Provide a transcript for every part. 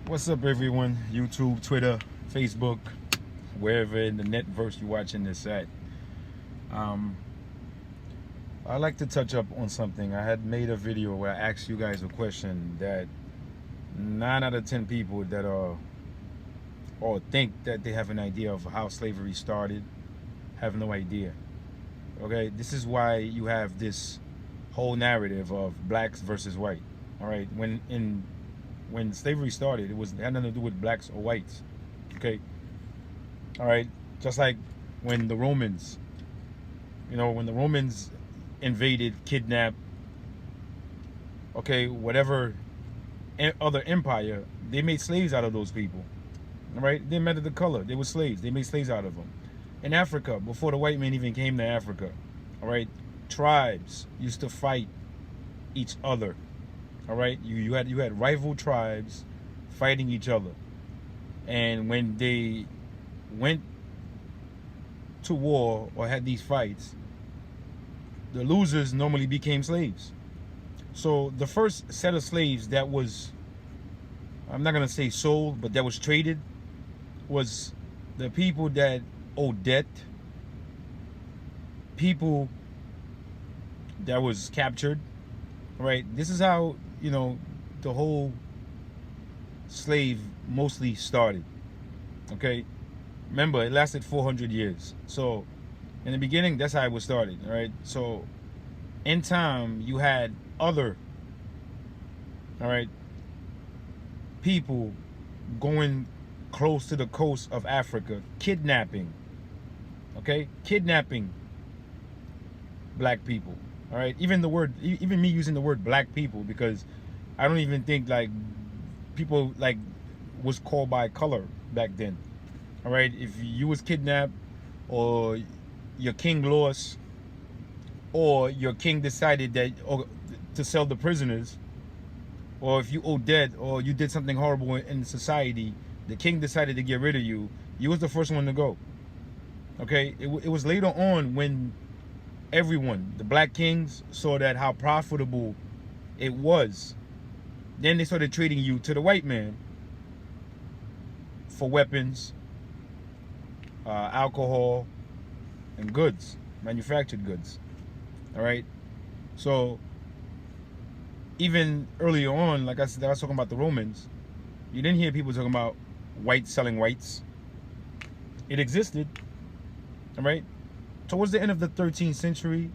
What's up, everyone? YouTube, Twitter, Facebook, wherever in the netverse you're watching this at. Um, I'd like to touch up on something. I had made a video where I asked you guys a question that 9 out of 10 people that are or think that they have an idea of how slavery started have no idea. Okay, this is why you have this whole narrative of blacks versus white. All right, when slavery started, it had nothing to do with blacks or whites. Okay, all right, just like when the Romans, when the Romans invaded, kidnapped, okay, whatever other empire, they made slaves out of those people. All right, it didn't matter the color, they were slaves. They made slaves out of them. In Africa, before the white man even came to Africa, all right, tribes used to fight each other. All right, you had rival tribes fighting each other, and when they went to war or had these fights, the losers normally became slaves. So the first set of slaves that was, I'm not gonna say sold, but that was traded, was the people that owed debt, people that was captured. Right, this is how the whole slave mostly started. Okay, remember it lasted 400 years. So in the beginning, that's how it was started. All right, so in time you had other, all right, people going close to the coast of Africa, kidnapping, okay, kidnapping black people. All right, even me using the word black people, because I don't even think like people like was called by color back then. All right, if you was kidnapped, or your king lost, or your king decided that to sell the prisoners, or if you owe debt or you did something horrible in society, the king decided to get rid of you, you was the first one to go. Okay, it was later on when everyone, the black kings, saw that how profitable it was. Then they started trading you to the white man for weapons, alcohol, and goods, manufactured goods. All right. So even earlier on, like I said, I was talking about the Romans. You didn't hear people talking about whites selling whites. It existed. All right. Towards the end of the 13th century,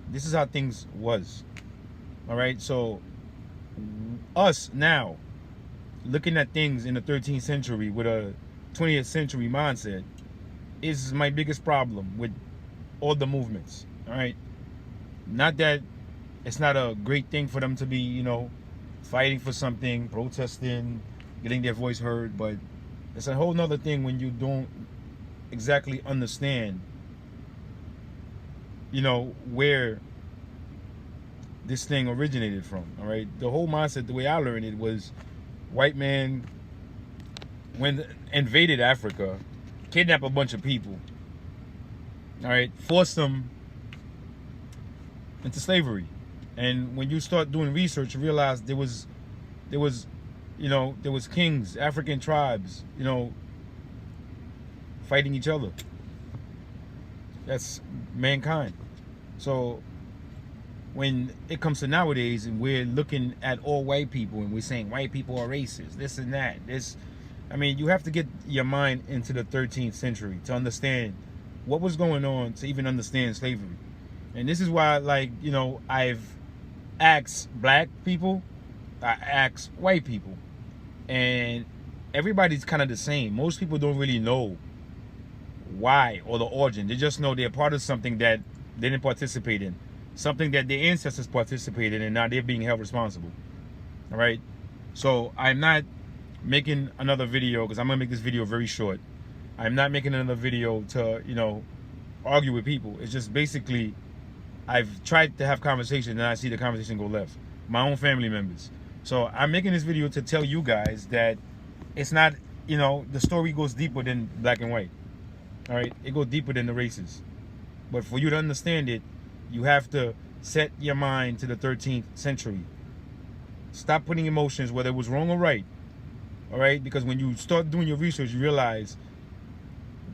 this is how things was. All right, so us now looking at things in the 13th century with a 20th century mindset is my biggest problem with all the movements. All right, not that it's not a great thing for them to be, fighting for something, protesting, getting their voice heard, but it's a whole nother thing when you don't exactly understand where this thing originated from. All right, the whole mindset, the way I learned it, was white man, when invaded Africa, kidnapped a bunch of people, all right, forced them into slavery. And when you start doing research, you realize there was kings, African tribes, fighting each other. That's mankind. So when it comes to nowadays, and we're looking at all white people and we're saying white people are racist, this and that, you have to get your mind into the 13th century to understand what was going on, to even understand slavery. And this is why, I've asked black people, I asked white people, and everybody's kind of the same. Most people don't really know why or the origin. They just know they're part of something that they didn't participate in, something that their ancestors participated in, and now they're being held responsible. All right, so I'm not making another video, because I'm gonna make this video very short. I'm not making another video to argue with people. It's just basically I've tried to have conversation and I see the conversation go left, my own family members. So I'm making this video to tell you guys that it's not, the story goes deeper than black and white. All right, it goes deeper than the races. But for you to understand it, you have to set your mind to the 13th century. Stop putting emotions, whether it was wrong or right. All right, because when you start doing your research, you realize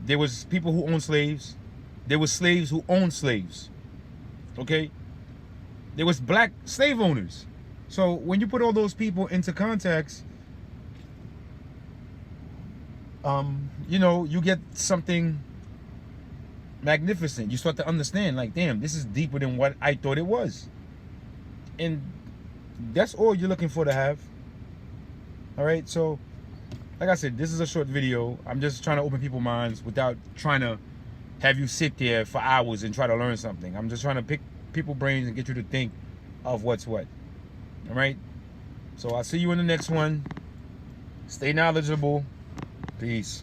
there was people who owned slaves. There was slaves who owned slaves. Okay? There was black slave owners. So when you put all those people into context, you know, you get something magnificent. You start to understand, like, damn, this is deeper than what I thought it was. And that's all you're looking for to have. All right, so like I said, this is a short video. I'm just trying to open people's minds without trying to have you sit there for hours and try to learn something. I'm just trying to pick people's brains and get you to think of what's what. All right, so I'll see you in the next one. Stay knowledgeable. Peace.